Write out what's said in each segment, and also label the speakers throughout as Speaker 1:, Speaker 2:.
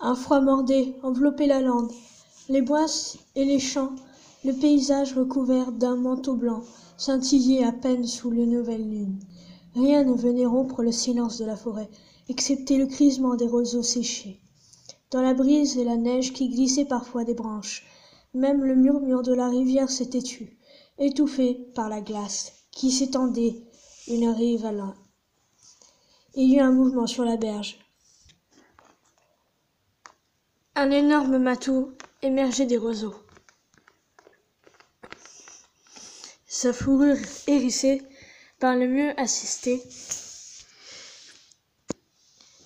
Speaker 1: Un froid mordait, enveloppait la lande, les bois et les champs, le paysage recouvert d'un manteau blanc, scintillait à peine sous la nouvelle lune. Rien ne venait rompre le silence de la forêt, excepté le crisement des roseaux séchés. Dans la brise et la neige qui glissait parfois des branches, même le murmure de la rivière s'était tu, étouffé par la glace qui s'étendait une rive à l'un. Il y eut un mouvement sur la berge. Un énorme matou émergeait des roseaux. Sa fourrure hérissée par le mieux assisté,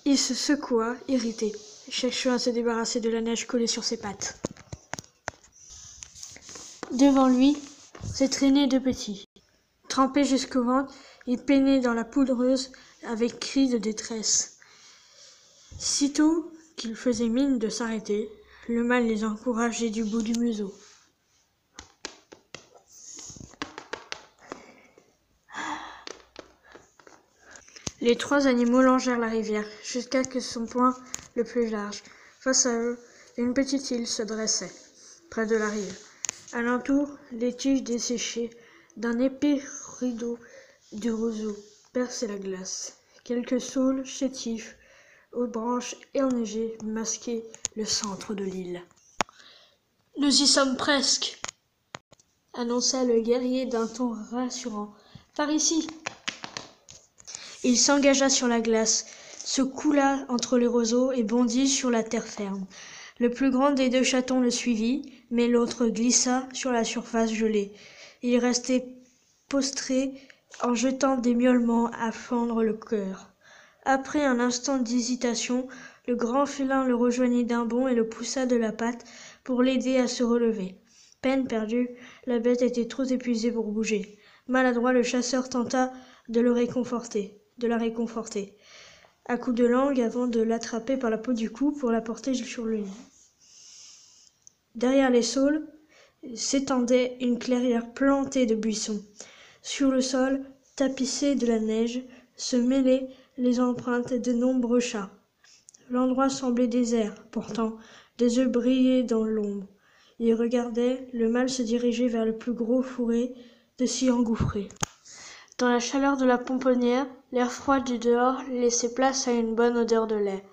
Speaker 1: il se secoua, irrité, cherchant à se débarrasser de la neige collée sur ses pattes. Devant lui, se traînaient deux petits. Trempés jusqu'au ventre, ils peinaient dans la poudreuse avec cris de détresse. Sitôt qu'ils faisaient mine de s'arrêter, le mâle les encourageait du bout du museau. Les trois animaux longèrent la rivière, jusqu'à que son point le plus large. Face à eux, une petite île se dressait, près de la rive. Alentour, les tiges desséchées d'un épais rideau de roseaux perçaient la glace. Quelques saules chétifs aux branches enneigées masquaient le centre de l'île. « Nous y sommes presque !» annonça le guerrier d'un ton rassurant. « Par ici !» Il s'engagea sur la glace, se coula entre les roseaux et bondit sur la terre ferme. Le plus grand des deux chatons le suivit, mais l'autre glissa sur la surface gelée. Il restait prostré en jetant des miaulements à fendre le cœur. Après un instant d'hésitation, le grand félin le rejoignit d'un bond et le poussa de la patte pour l'aider à se relever. Peine perdue, la bête était trop épuisée pour bouger. Maladroit, le chasseur tenta de la réconforter, à coups de langue avant de l'attraper par la peau du cou pour la porter sur le lit. Derrière les saules s'étendait une clairière plantée de buissons. Sur le sol, tapissé de la neige, se mêlaient les empreintes de nombreux chats. L'endroit semblait désert, pourtant des yeux brillaient dans l'ombre. Il regardait, le mâle se dirigeait vers le plus gros fourré de s'y engouffrer. Dans la chaleur de la pomponnière, l'air froid du dehors laissait place à une bonne odeur de lait.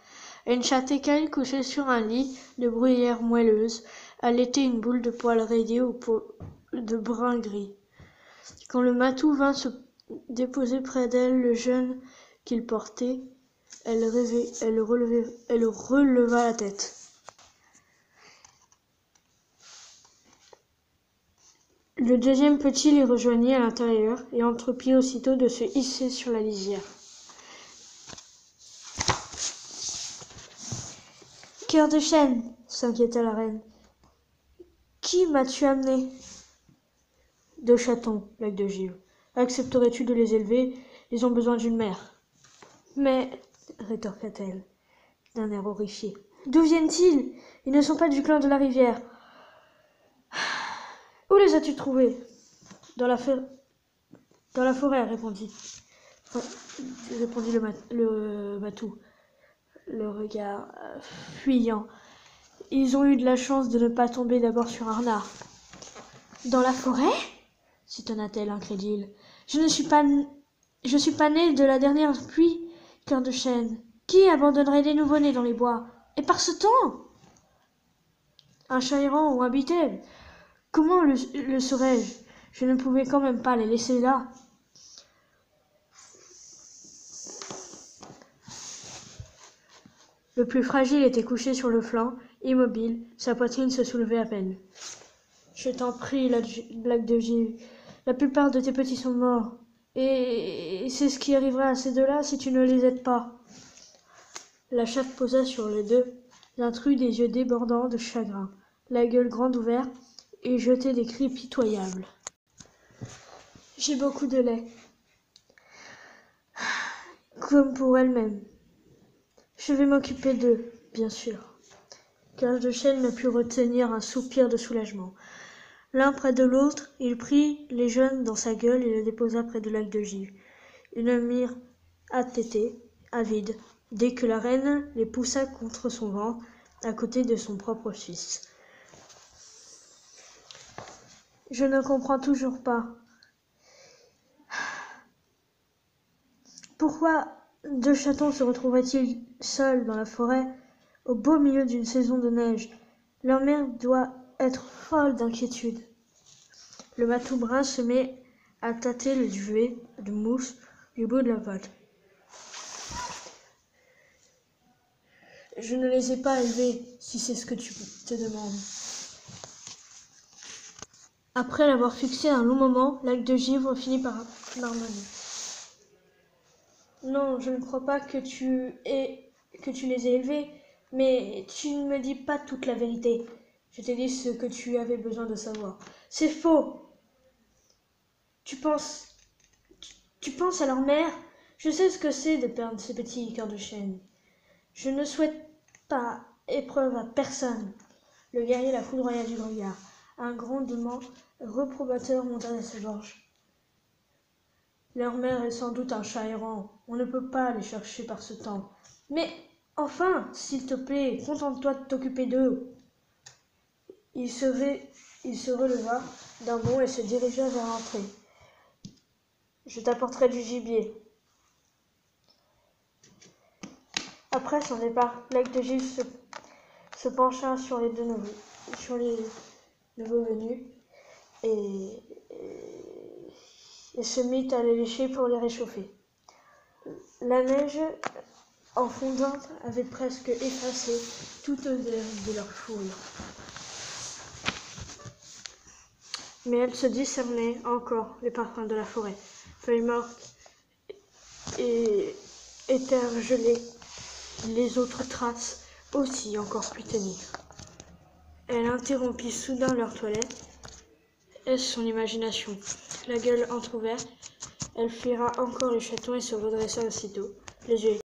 Speaker 1: Une chatte écaille couchée sur un lit de bruyère moelleuse allaitait une boule de poil rayé aux peaux de brun gris. Quand le matou vint se déposer près d'elle le jeune qu'il portait, elle releva la tête. Le deuxième petit les rejoignit à l'intérieur et entreprit aussitôt de se hisser sur la lisière. « Cœur de chêne !» s'inquiéta la reine. « Qui m'as-tu amené ?»« Deux chatons, lac de Givre. Accepterais-tu de les élever ? Ils ont besoin d'une mère. »« Mais, rétorqua-t-elle, d'un air horrifié, d'où viennent-ils ? Ils ne sont pas du clan de la rivière. » « Où les as-tu trouvés ? » Dans la forêt, répondit le matou, le regard fuyant. Ils ont eu de la chance de ne pas tomber d'abord sur un renard. « Dans la forêt ?» s'étonna-t-elle incrédule. Je suis pas née de la dernière pluie, cœur de chêne. Qui abandonnerait des nouveau-nés dans les bois ? Et par ce temps ? Un chat errant ou un bitel ? Comment le saurais-je ? Je ne pouvais quand même pas les laisser là. Le plus fragile était couché sur le flanc, immobile, sa poitrine se soulevait à peine. « Je t'en prie, lac de Givre, la plupart de tes petits sont morts, et c'est ce qui arrivera à ces deux-là si tu ne les aides pas. » La chatte posa sur les deux intrus des yeux débordants de chagrin, la gueule grande ouverte, et jetait des cris pitoyables. « J'ai beaucoup de lait, comme pour elle-même. Je vais m'occuper d'eux, bien sûr. » Cœur de chêne ne put retenir un soupir de soulagement. L'un près de l'autre, il prit les jeunes dans sa gueule et les déposa près du lac de Givre. Ils ne mirent à téter, avides, dès que la reine les poussa contre son ventre, à côté de son propre fils. Je ne comprends toujours pas. Pourquoi deux chatons se retrouveraient-ils seuls dans la forêt, au beau milieu d'une saison de neige? Leur mère doit être folle d'inquiétude. Le matou brun se met à tâter le duvet de mousse du bout de la patte. Je ne les ai pas élevés, si c'est ce que tu te demandes. Après l'avoir fixé un long moment, l'algue de givre finit par marmonner. Non, je ne crois pas que tu les aies élevés, mais tu ne me dis pas toute la vérité. Je t'ai dit ce que tu avais besoin de savoir. C'est faux. Tu penses à leur mère? Je sais ce que c'est de perdre ces petits cœurs de chêne. Je ne souhaite pas épreuve à personne. Le guerrier la foudroya du regard. Un grondement reprobateur monta de sa gorge. Leur mère est sans doute un chat errant. On ne peut pas les chercher par ce temps. Mais enfin, s'il te plaît, contente-toi de t'occuper d'eux. Il se releva d'un bond et se dirigea vers l'entrée. Je t'apporterai du gibier. Après son départ, l'aigle de givre se pencha sur les nouveaux venus et se mit à les lécher pour les réchauffer. La neige en fondante avait presque effacé toute odeur de leur fourrure. Mais elle se discernait encore les parfums de la forêt, feuilles mortes et éthers gelés, les autres traces aussi encore plus ténèbres. Elle interrompit soudain leur toilette. Est-ce son imagination? La gueule entrouverte, elle flaira encore les chatons et se redressa aussitôt, les yeux